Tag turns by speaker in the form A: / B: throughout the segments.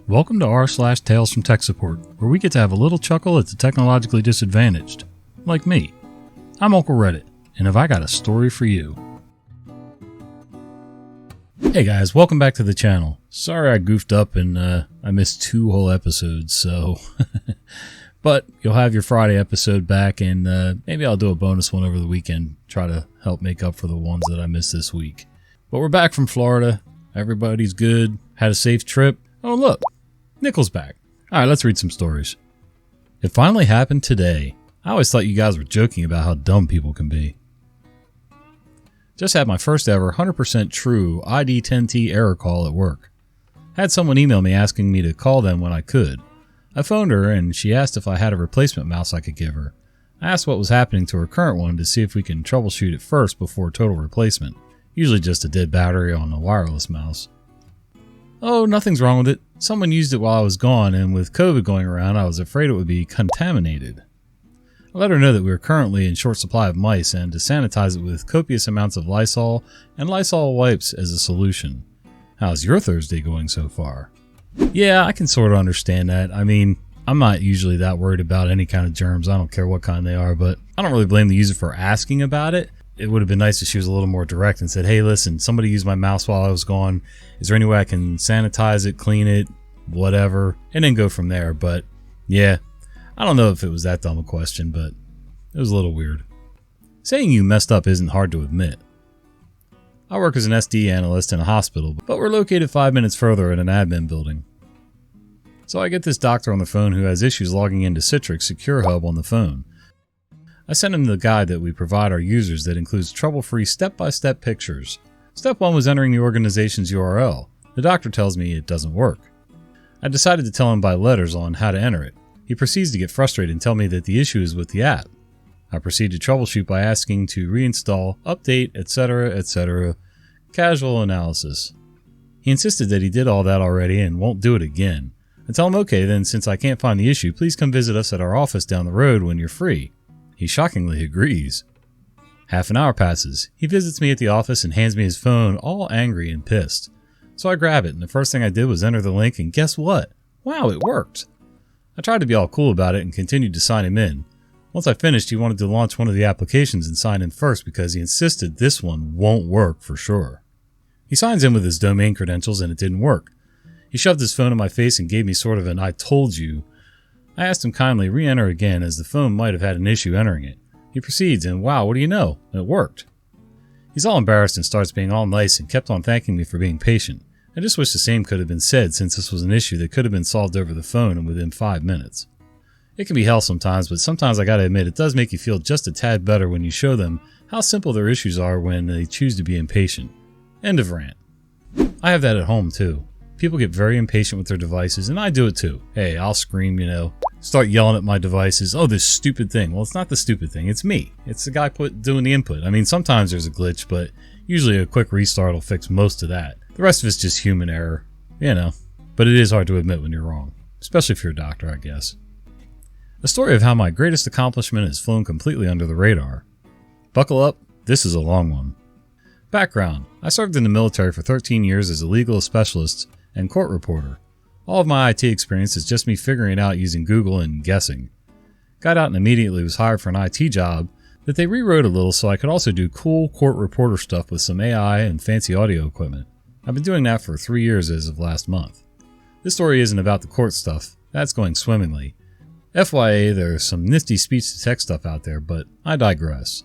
A: Welcome to r/Tales from Tech Support, where we get to have a little chuckle at the technologically disadvantaged. Like me. I'm Uncle Reddit, and have I got a story for you. Hey guys, welcome back to the channel. Sorry I goofed up and I missed 2 whole episodes, so... But you'll have your Friday episode back, and maybe I'll do a bonus one over the weekend, try to help make up for the ones that I missed this week. But we're back from Florida. Everybody's good. Had a safe trip. Oh look, Nickel's back. Alright, let's read some stories. It finally happened today. I always thought you guys were joking about how dumb people can be. Just had my first ever 100% true ID10T error call at work. Had someone email me asking me to call them when I could. I phoned her and she asked if I had a replacement mouse I could give her. I asked what was happening to her current one to see if we can troubleshoot it first before total replacement. Usually just a dead battery on a wireless mouse. Oh, nothing's wrong with it. Someone used it while I was gone, and with COVID going around, I was afraid it would be contaminated. I let her know that we were currently in short supply of mice and to sanitize it with copious amounts of Lysol and Lysol wipes as a solution. How's your Thursday going so far? Yeah, I can sort of understand that. I mean, I'm not usually that worried about any kind of germs. I don't care what kind they are, but I don't really blame the user for asking about it. It would have been nice if she was a little more direct and said, hey, listen, somebody used my mouse while I was gone. Is there any way I can sanitize it, clean it, whatever, and then go from there? But yeah, I don't know if it was that dumb a question, but it was a little weird. Saying you messed up isn't hard to admit. I work as an SD analyst in a hospital, but we're located 5 minutes further in an admin building. So I get this doctor on the phone who has issues logging into Citrix Secure Hub on the phone. I sent him the guide that we provide our users that includes trouble-free step-by-step pictures. Step 1 was entering the organization's URL. The doctor tells me it doesn't work. I decided to tell him by letters on how to enter it. He proceeds to get frustrated and tell me that the issue is with the app. I proceed to troubleshoot by asking to reinstall, update, etc., etc. Casual analysis. He insisted that he did all that already and won't do it again. I tell him, okay, then since I can't find the issue, please come visit us at our office down the road when you're free. He shockingly agrees. Half an hour passes. He visits me at the office and hands me his phone, all angry and pissed. So I grab it, and the first thing I did was enter the link, and guess what? Wow, it worked! I tried to be all cool about it and continued to sign him in. Once I finished, he wanted to launch one of the applications and sign in first because he insisted this one won't work for sure. He signs in with his domain credentials and it didn't work. He shoved his phone in my face and gave me sort of an I told you. I asked him kindly re-enter again as the phone might have had an issue entering it. He proceeds and wow, what do you know? It worked. He's all embarrassed and starts being all nice and kept on thanking me for being patient. I just wish the same could have been said since this was an issue that could have been solved over the phone and within 5 minutes. It can be hell sometimes, but sometimes I gotta admit it does make you feel just a tad better when you show them how simple their issues are when they choose to be impatient. End of rant. I have that at home too. People get very impatient with their devices, and I do it too. Hey, I'll scream, start yelling at my devices. Oh, this stupid thing. Well, it's not the stupid thing. It's me. It's the guy doing the input. I mean, sometimes there's a glitch, but usually a quick restart will fix most of that. The rest of it's just human error, But it is hard to admit when you're wrong, especially if you're a doctor, I guess. A story of how my greatest accomplishment has flown completely under the radar. Buckle up, this is a long one. Background: I served in the military for 13 years as a legal specialist and court reporter. All of my IT experience is just me figuring it out using Google and guessing. Got out and immediately was hired for an IT job that they rewrote a little so I could also do cool court reporter stuff with some AI and fancy audio equipment. I've been doing that for 3 years as of last month. This story isn't about the court stuff, that's going swimmingly. FYI, there's some nifty speech-to-text stuff out there, but I digress.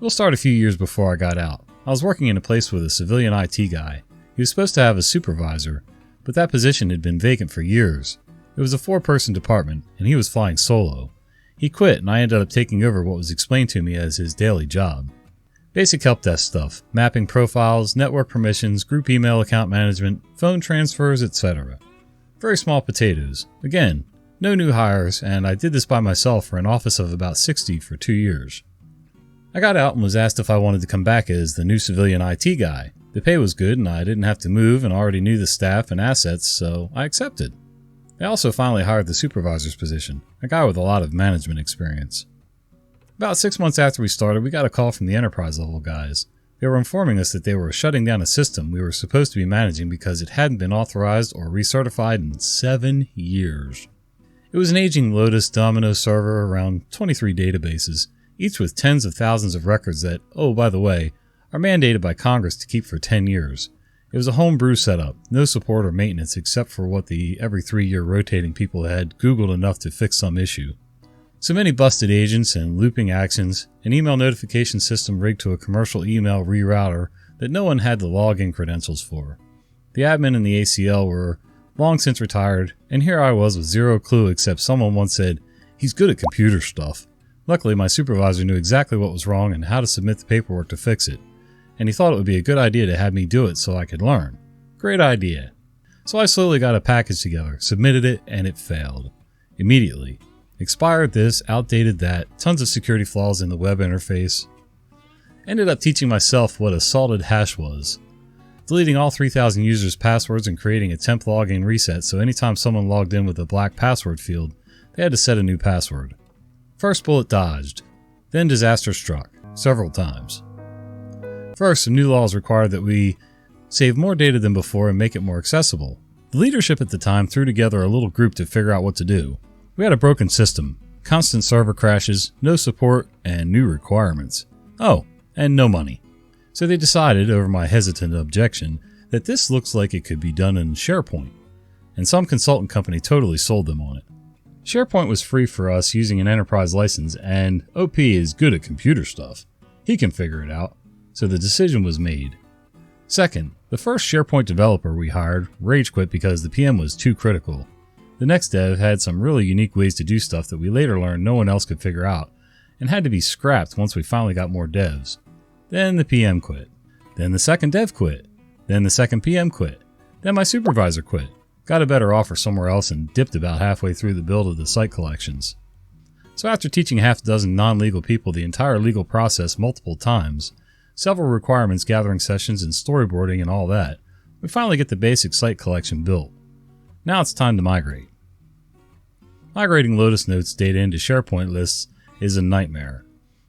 A: We'll start a few years before I got out. I was working in a place with a civilian IT guy. He was supposed to have a supervisor, but that position had been vacant for years. It was a 4-person department, and he was flying solo. He quit, and I ended up taking over what was explained to me as his daily job. Basic help desk stuff, mapping profiles, network permissions, group email account management, phone transfers, etc. Very small potatoes. Again, no new hires, and I did this by myself for an office of about 60 for 2 years. I got out and was asked if I wanted to come back as the new civilian IT guy. The pay was good and I didn't have to move and already knew the staff and assets, so I accepted. They also finally hired the supervisor's position, a guy with a lot of management experience. About 6 months after we started, we got a call from the enterprise level guys. They were informing us that they were shutting down a system we were supposed to be managing because it hadn't been authorized or recertified in 7 years. It was an aging Lotus Domino server around 23 databases, each with tens of thousands of records that, oh by the way, are mandated by Congress to keep for 10 years. It was a homebrew setup, no support or maintenance except for what the every 3-year rotating people had Googled enough to fix some issue. So many busted agents and looping actions, an email notification system rigged to a commercial email rerouter that no one had the login credentials for. The admin and the ACL were long since retired, and here I was with zero clue except someone once said, "He's good at computer stuff." Luckily, my supervisor knew exactly what was wrong and how to submit the paperwork to fix it, and he thought it would be a good idea to have me do it so I could learn. Great idea. So I slowly got a package together, submitted it, and it failed. Immediately. Expired this, outdated that, tons of security flaws in the web interface. Ended up teaching myself what a salted hash was. Deleting all 3,000 users' passwords and creating a temp login reset so anytime someone logged in with a black password field, they had to set a new password. First bullet dodged. Then disaster struck, several times. First, some new laws required that we save more data than before and make it more accessible. The leadership at the time threw together a little group to figure out what to do. We had a broken system, constant server crashes, no support, and new requirements. Oh, and no money. So they decided, over my hesitant objection, that this looks like it could be done in SharePoint, and some consultant company totally sold them on it. SharePoint was free for us using an enterprise license, and OP is good at computer stuff. He can figure it out. So the decision was made. Second, the first SharePoint developer we hired rage quit because the PM was too critical. The next dev had some really unique ways to do stuff that we later learned no one else could figure out, and had to be scrapped once we finally got more devs. Then the PM quit. Then the second dev quit. Then the second PM quit. Then my supervisor quit. Got a better offer somewhere else and dipped about halfway through the build of the site collections. So after teaching half a dozen non-legal people the entire legal process multiple times, several requirements, gathering sessions, and storyboarding and all that, we finally get the basic site collection built. Now it's time to migrate. Migrating Lotus Notes data into SharePoint lists is a nightmare.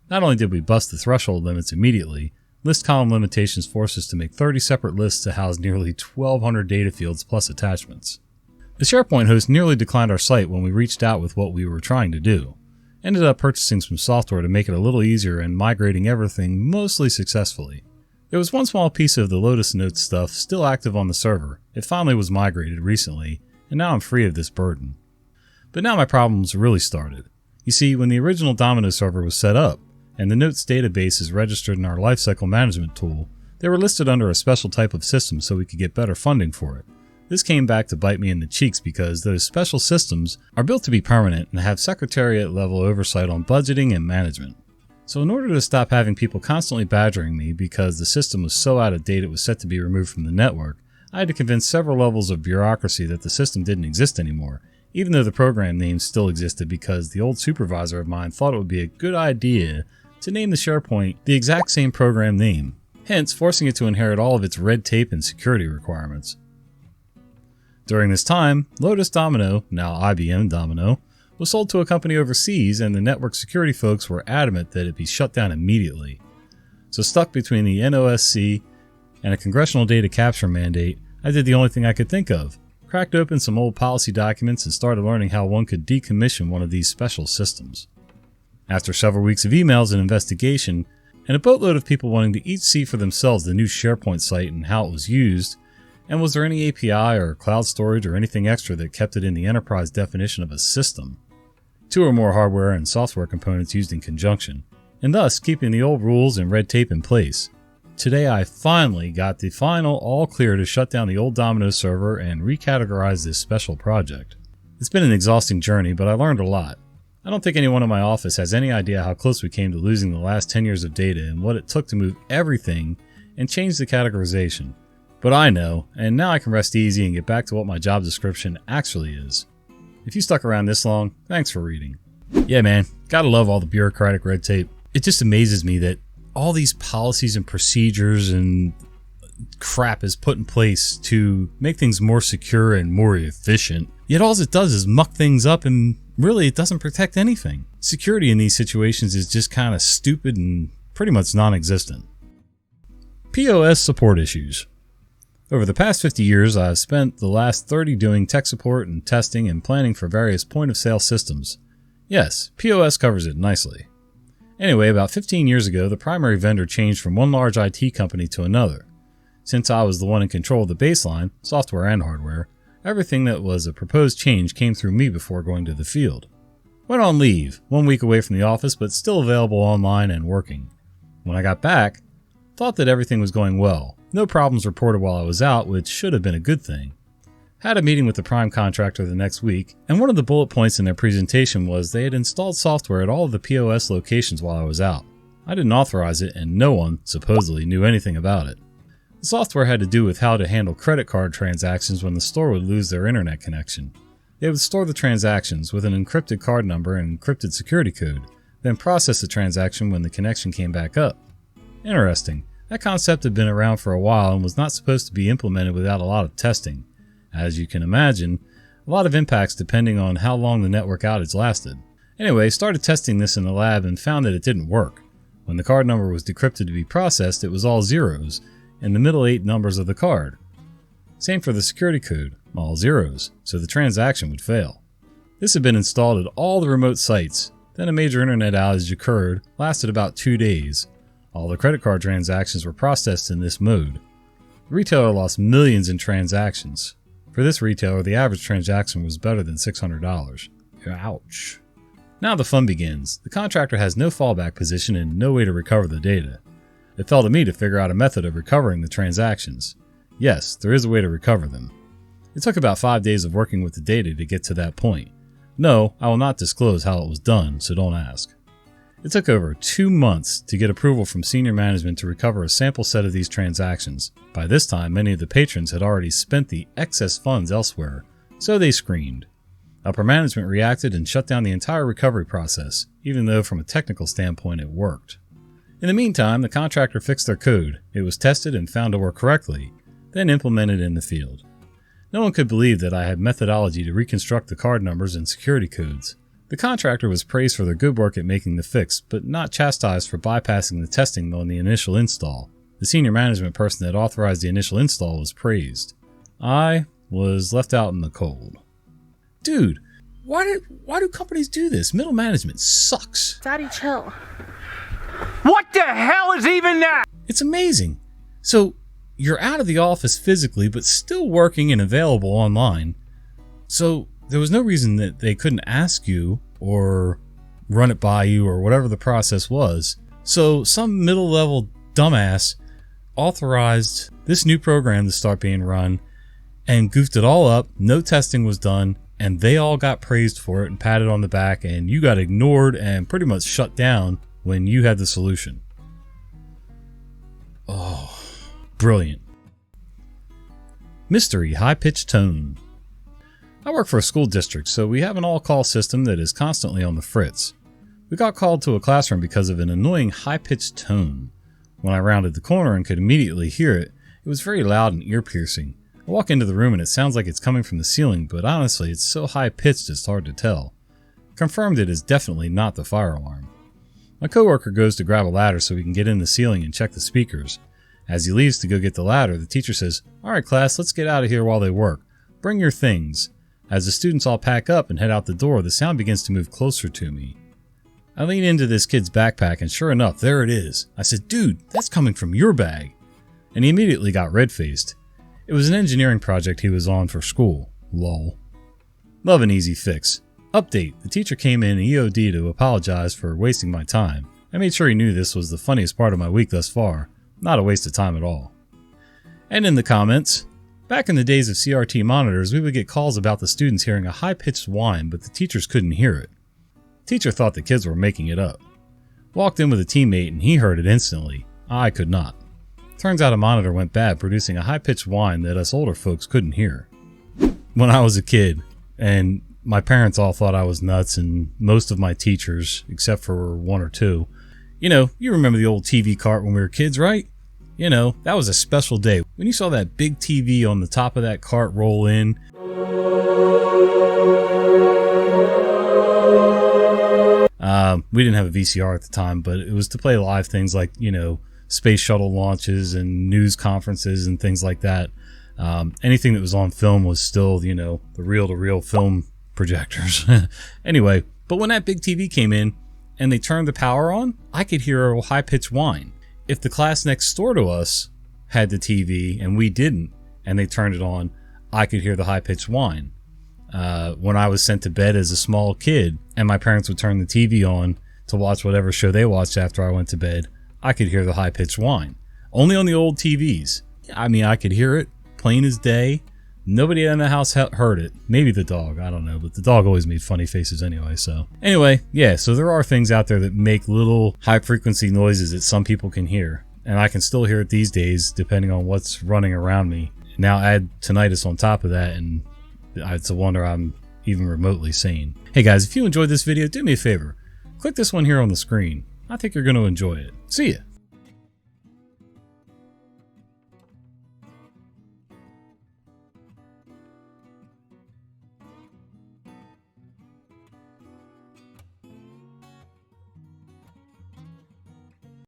A: Not only did we bust the threshold limits immediately, list column limitations forced us to make 30 separate lists to house nearly 1,200 data fields plus attachments. The SharePoint host nearly declined our site when we reached out with what we were trying to do. Ended up purchasing some software to make it a little easier and migrating everything mostly successfully. There was one small piece of the Lotus Notes stuff still active on the server. It finally was migrated recently, and now I'm free of this burden. But now my problems really started. You see, when the original Domino server was set up, and the Notes database is registered in our lifecycle management tool, they were listed under a special type of system so we could get better funding for it. This came back to bite me in the cheeks because those special systems are built to be permanent and have secretariat level oversight on budgeting and management. So in order to stop having people constantly badgering me because the system was so out of date it was set to be removed from the network, I had to convince several levels of bureaucracy that the system didn't exist anymore, even though the program name still existed because the old supervisor of mine thought it would be a good idea to name the SharePoint the exact same program name, hence forcing it to inherit all of its red tape and security requirements. During this time, Lotus Domino, now IBM Domino, was sold to a company overseas and the network security folks were adamant that it be shut down immediately. So stuck between the NOSC and a congressional data capture mandate, I did the only thing I could think of. Cracked open some old policy documents and started learning how one could decommission one of these special systems. After several weeks of emails and investigation, and a boatload of people wanting to each see for themselves the new SharePoint site and how it was used, and was there any API or cloud storage or anything extra that kept it in the enterprise definition of a system? 2 or more hardware and software components used in conjunction, and thus keeping the old rules and red tape in place. Today I finally got the final all clear to shut down the old Domino server and recategorize this special project. It's been an exhausting journey, but I learned a lot. I don't think anyone in my office has any idea how close we came to losing the last 10 years of data and what it took to move everything and change the categorization. But I know, and now I can rest easy and get back to what my job description actually is. If you stuck around this long, thanks for reading. Yeah man, gotta love all the bureaucratic red tape. It just amazes me that all these policies and procedures and crap is put in place to make things more secure and more efficient. Yet all it does is muck things up and really it doesn't protect anything. Security in these situations is just kind of stupid and pretty much non-existent. POS support issues. Over the past 50 years, I've spent the last 30 doing tech support and testing and planning for various point-of-sale systems. Yes, POS covers it nicely. Anyway, about 15 years ago, the primary vendor changed from one large IT company to another. Since I was the one in control of the baseline, software and hardware, everything that was a proposed change came through me before going to the field. Went on leave, 1 week away from the office, but still available online and working. When I got back, thought that everything was going well. No problems reported while I was out, which should have been a good thing. Had a meeting with the prime contractor the next week, and one of the bullet points in their presentation was they had installed software at all of the POS locations while I was out. I didn't authorize it, and no one, supposedly, knew anything about it. The software had to do with how to handle credit card transactions when the store would lose their internet connection. They would store the transactions with an encrypted card number and encrypted security code, then process the transaction when the connection came back up. Interesting. That concept had been around for a while and was not supposed to be implemented without a lot of testing. As you can imagine, a lot of impacts depending on how long the network outage lasted. Anyway, started testing this in the lab and found that it didn't work. When the card number was decrypted to be processed, it was all zeros, and the middle 8 numbers of the card. Same for the security code, all zeros, so the transaction would fail. This had been installed at all the remote sites. Then a major internet outage occurred, lasted about 2 days. All the credit card transactions were processed in this mode. The retailer lost millions in transactions. For this retailer, the average transaction was better than $600. Ouch. Now the fun begins. The contractor has no fallback position and no way to recover the data. It fell to me to figure out a method of recovering the transactions. Yes, there is a way to recover them. It took about 5 days of working with the data to get to that point. No, I will not disclose how it was done, so don't ask. It took over 2 months to get approval from senior management to recover a sample set of these transactions. By this time, many of the patrons had already spent the excess funds elsewhere, so they screamed. Upper management reacted and shut down the entire recovery process, even though from a technical standpoint it worked. In the meantime, the contractor fixed their code. It was tested and found to work correctly, then implemented in the field. No one could believe that I had methodology to reconstruct the card numbers and security codes. The contractor was praised for their good work at making the fix, but not chastised for bypassing the testing on the initial install. The senior management person that authorized the initial install was praised. I was left out in the cold. Dude, why do companies do this? Middle management sucks.
B: Daddy, chill.
C: What the hell is even that?
A: It's amazing. So, you're out of the office physically, but still working and available online. So, there was no reason that they couldn't ask you or run it by you or whatever the process was. So some middle-level dumbass authorized this new program to start being run and goofed it all up. No testing was done, and they all got praised for it and patted on the back, and you got ignored and pretty much shut down when you had the solution. Oh, brilliant. Mystery high-pitched tone. I work for a school district, so we have an all-call system that is constantly on the fritz. We got called to a classroom because of an annoying high-pitched tone. When I rounded the corner and could immediately hear it, it was very loud and ear-piercing. I walk into the room and it sounds like it's coming from the ceiling, but honestly, it's so high-pitched it's hard to tell. Confirmed it is definitely not the fire alarm. My coworker goes to grab a ladder so we can get in the ceiling and check the speakers. As he leaves to go get the ladder, the teacher says, "Alright class, let's get out of here while they work. Bring your things." As the students all pack up and head out the door, the sound begins to move closer to me. I lean into this kid's backpack and sure enough, there it is. I said, "Dude, that's coming from your bag." And he immediately got red-faced. It was an engineering project he was on for school. Lol. Love an easy fix. Update. The teacher came in EOD to apologize for wasting my time. I made sure he knew this was the funniest part of my week thus far. Not a waste of time at all. And in the comments, back in the days of CRT monitors, we would get calls about the students hearing a high-pitched whine, but the teachers couldn't hear it. Teacher thought the kids were making it up. Walked in with a teammate and he heard it instantly. I could not. Turns out a monitor went bad, producing a high-pitched whine that us older folks couldn't hear. When I was a kid, and my parents all thought I was nuts, and most of my teachers, except for 1 or 2, you remember the old TV cart when we were kids, right? That was a special day. When you saw that big TV on the top of that cart roll in. We didn't have a VCR at the time, but it was to play live things like, space shuttle launches and news conferences and things like that. Anything that was on film was still, you know, the reel-to-reel film projectors. Anyway, but when that big TV came in and they turned the power on, I could hear a high-pitched whine. If the class next door to us had the TV and we didn't, and they turned it on, I could hear the high-pitched whine. When I was sent to bed as a small kid and my parents would turn the TV on to watch whatever show they watched after I went to bed, I could hear the high-pitched whine. Only on the old TVs. I mean, I could hear it plain as day. Nobody in the house heard it. Maybe the dog, I don't know, but the dog always made funny faces anyway. So anyway, yeah, so there are things out there that make little high-frequency noises that some people can hear, and I can still hear it these days depending on what's running around me. Now add tinnitus on top of that, and it's a wonder I'm even remotely sane. Hey guys, if you enjoyed this video, do me a favor. Click this one here on the screen. I think you're going to enjoy it. See ya!